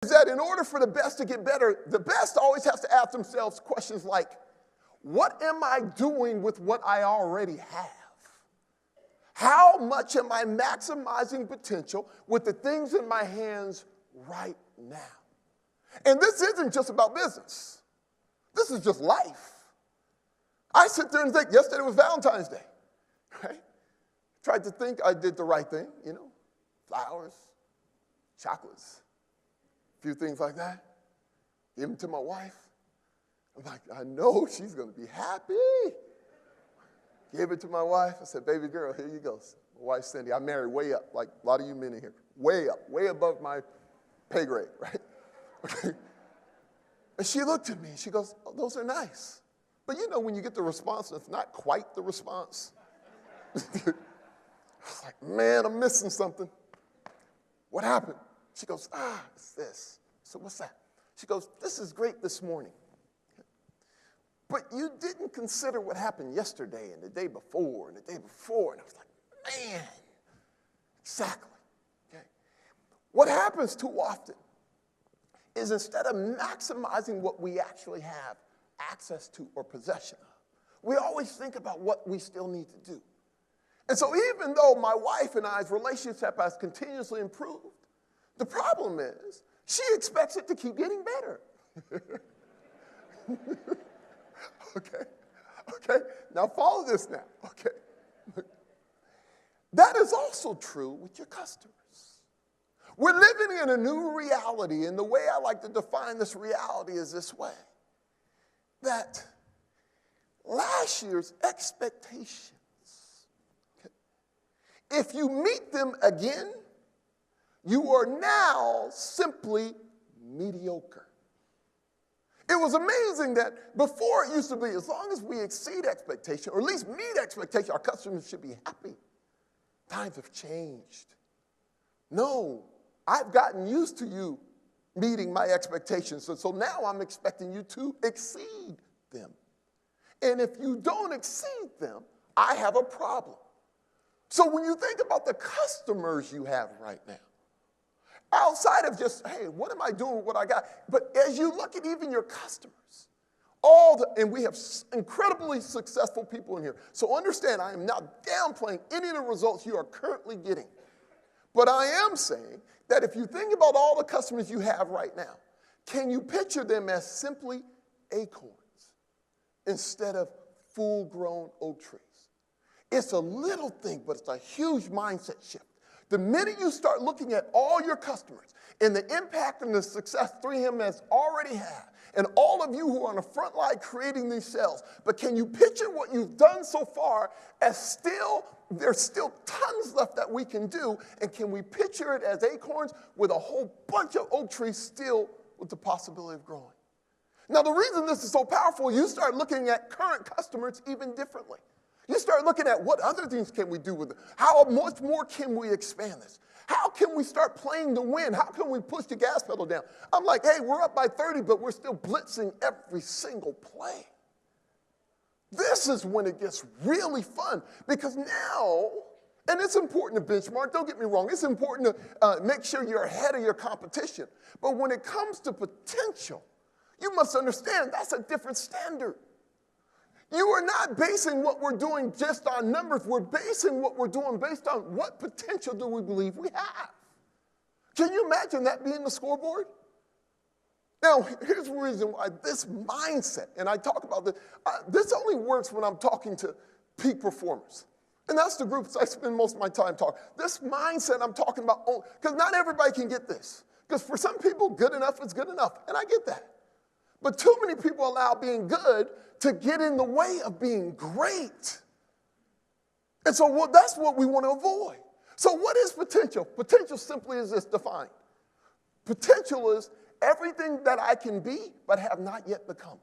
Is that in order for the best to get better, the best always has to ask themselves questions like, what am I doing with what I already have? How much am I maximizing potential with the things in my hands right now? And this isn't just about business. This is just life. I sit there and think, yesterday was Valentine's Day, right? Tried to think I did the right thing, flowers, chocolates, a few things like that. Give them to my wife. I'm like, I know she's going to be happy. Gave it to my wife. I said, baby girl, here you go. My wife, Cindy, I married way up, like a lot of you men in here. Way up, way above my pay grade, right? Okay. And she looked at me and she goes, oh, those are nice. But when you get the response, it's not quite the response. I was like, man, I'm missing something. What happened? She goes, it's this. So what's that? She goes, this is great this morning. But you didn't consider what happened yesterday and the day before and the day before. And I was like, man, exactly. Okay. What happens too often is instead of maximizing what we actually have access to or possession of, we always think about what we still need to do. And so even though my wife and I's relationship has continuously improved, the problem is she expects it to keep getting better. Okay, now follow this now, okay. That is also true with your customers. We're living in a new reality, and the way I like to define this reality is this way, that last year's expectations, okay, if you meet them again, you are now simply mediocre. It was amazing that before it used to be, as long as we exceed expectation, or at least meet expectation, our customers should be happy. Times have changed. No, I've gotten used to you meeting my expectations, so now I'm expecting you to exceed them. And if you don't exceed them, I have a problem. So when you think about the customers you have right now, outside of just, hey, what am I doing with what I got? But as you look at even your customers, and we have incredibly successful people in here. So understand, I am not downplaying any of the results you are currently getting. But I am saying that if you think about all the customers you have right now, can you picture them as simply acorns instead of full-grown oak trees? It's a little thing, but it's a huge mindset shift. The minute you start looking at all your customers and the impact and the success 3M has already had, and all of you who are on the front line creating these sales, but can you picture what you've done so far as there's still tons left that we can do, and can we picture it as acorns with a whole bunch of oak trees still with the possibility of growing? Now, the reason this is so powerful, you start looking at current customers even differently. You start looking at what other things can we do with it? How much more can we expand this? How can we start playing to win? How can we push the gas pedal down? I'm like, hey, we're up by 30, but we're still blitzing every single play. This is when it gets really fun because now, and it's important to benchmark, don't get me wrong, it's important to make sure you're ahead of your competition. But when it comes to potential, you must understand that's a different standard. You are not basing what we're doing just on numbers. We're basing what we're doing based on what potential do we believe we have. Can you imagine that being the scoreboard? Now, here's the reason why this mindset, and I talk about this, this only works when I'm talking to peak performers. And that's the groups I spend most of my time talking. This mindset I'm talking about, because not everybody can get this. Because for some people, good enough is good enough, and I get that. But too many people allow being good to get in the way of being great. And so that's what we want to avoid. So what is potential? Potential simply is this defined. Potential is everything that I can be but have not yet become.